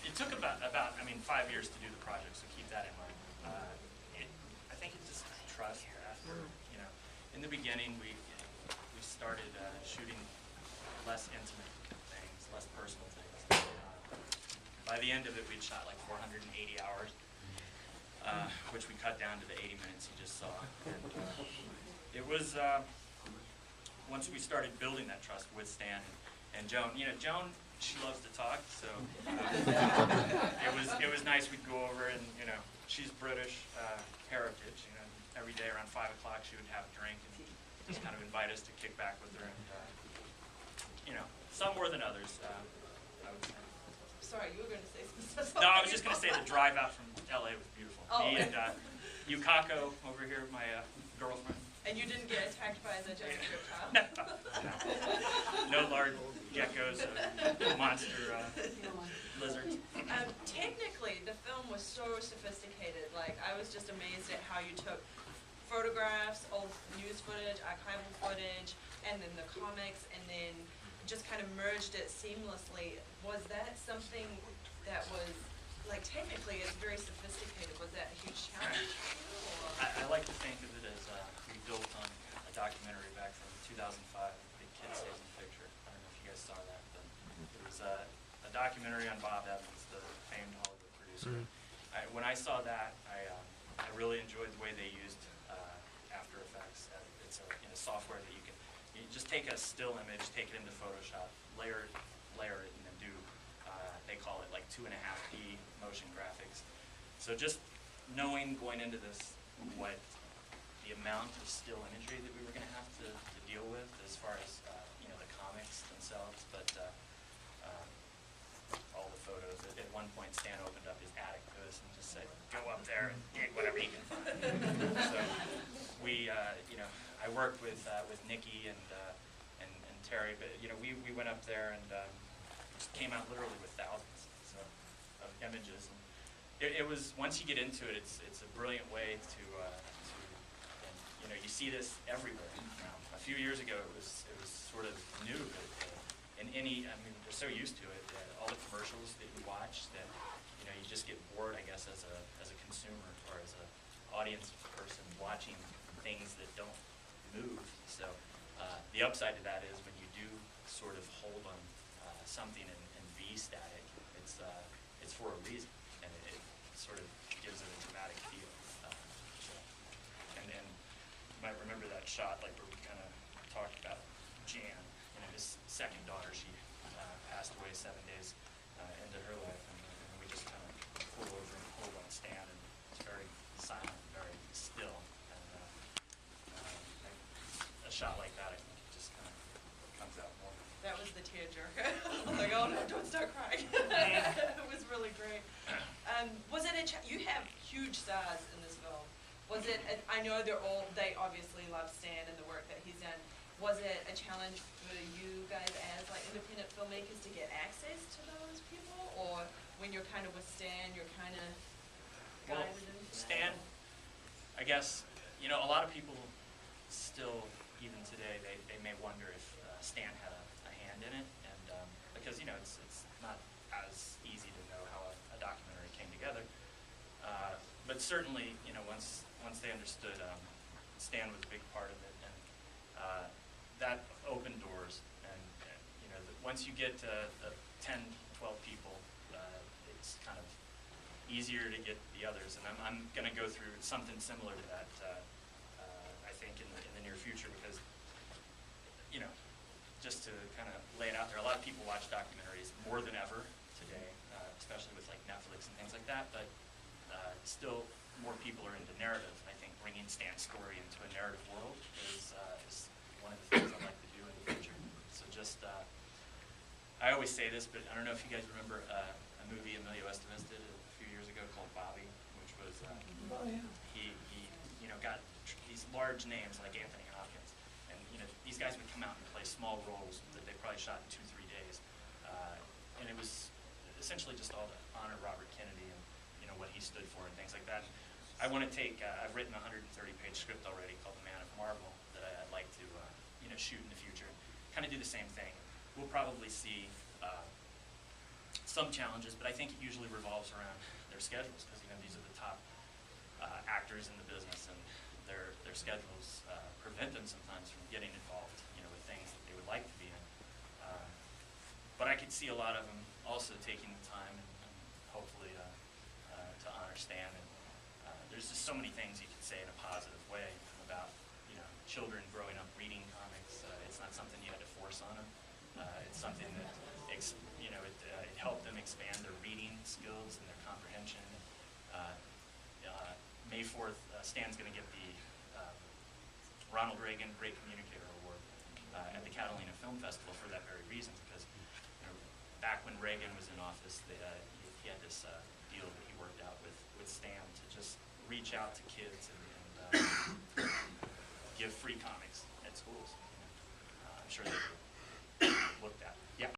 It took about I mean 5 years to do the project, so keep that in mind. I think it's just trust after, you know, in the beginning we started shooting less intimate things, less personal things. By the end of it, we'd shot like 480 hours, which we cut down to the 80 minutes you just saw. And it was once we started building that trust with Stan and Joan. You know, Joan, she loves to talk, so it was nice. We'd go over, and you know, she's British heritage. You know, every day around 5 o'clock, she would have a drink and just kind of invite us to kick back with her. And you know, some more than others, I would say. Sorry, you were going to say something. No, I was just going to say the drive out from LA was beautiful. Oh. Me and Yukako over here, my girlfriend. And you didn't get attacked by the giant reptile? No large geckos, monster lizards. Technically, the film was so sophisticated. Like, I was just amazed at how you took photographs, old news footage, archival footage, and then the comics, and then just kind of merged it seamlessly. Was that something that was, like, technically it's very sophisticated? Was that a huge challenge for you? I like to think of it as we built on a documentary back from 2005, Big Kid Saves in Picture. I don't know if you guys saw that, but it was a documentary on Bob Evans, the famed Hollywood producer. When I saw that, I really enjoyed the way they used After Effects. It's a software that you just take a still image, take it into Photoshop, layer it, and then do, they call it like 2.5D motion graphics. So just knowing going into this what the amount of still imagery that we were going to have to deal with as far as you know, the comics themselves, but all the photos. At one point, Stan opened up his attic to us and just said, "Go up there and dig whatever you can find." So we, you know, I worked with Nikki and Terry, but you know, we went up there and just came out literally with thousands of images. And it was, once you get into it, it's a brilliant way to and, you know, you see this everywhere now. A few years ago, it was sort of new, but in any, I mean, we're so used to it that all the commercials that you watch that, you know, you just get bored, I guess, as a consumer or as an audience person watching things that don't move. So the upside to that is when you do sort of hold on something in V static, it's for a reason, and it sort of gives it a dramatic feel. And you might remember that shot, like where we kind of talked about Jan, you know, his second daughter. She passed away 7 days into her life, and we just kind of pulled over and pulled on Stan, and it's very silent, very still. And a shot like that, I think, it just kind of comes out more. That was the tearjerker. I was like, oh no, don't start crying. It was really great. Was it you have huge stars in this film. Was it, I know they obviously love Stan and the work that he's done. Was it a challenge for you guys as like independent filmmakers to get access to those people? Or when you're kind of with Stan, you're kind of guided into Stan, I guess, you know, a lot of people still, even today, they may wonder if Stan had a hand in it, and because, you know, it's not as easy to know how a documentary came together. But certainly, you know, once they understood Stan was a big part of it, and that opened doors. And you know, once you get to 10, 12 people, it's kind of easier to get the others. And I'm going to go through something similar to that, I think, in the near future, because, you know, just to kind of lay it out there, a lot of people watch documentaries more than ever today, especially with like Netflix and things like that, but still more people are into narrative. I think bringing Stan's story into a narrative world is one of the things I'd like to do in the future. So just, I always say this, but I don't know if you guys remember a movie Emilio Estevez did a few years ago called Bobby, which was, he you know, got these large names like Anthony Hopkins, and you know, these guys would come out and play small roles that they probably shot in 2-3 days, and it was essentially just all to honor Robert Kennedy and, you know, what he stood for and things like that. I want to take, I've written a 130-page script already called The Man of Marble that I'd like to, you know, shoot in the future. Kind of do the same thing. We'll probably see some challenges, but I think it usually revolves around their schedules, because these are the top actors in the business, and their schedules prevent them sometimes from getting involved, with things that they would like to be in. But I could see a lot of them also taking the time and hopefully to honor Stan. And there's just so many things you could say in a positive way about children growing up reading comics. It's not something you had to force on them. It's something that it helped them expand their reading skills and their comprehension. May 4th, Stan's going to get the Ronald Reagan Great Communicator Award at the Catalina Film Festival for that very reason, because back when Reagan was in office, he had this deal that he worked out with Stan to just reach out to kids and give free comics at schools. I'm sure they would look at. Yeah.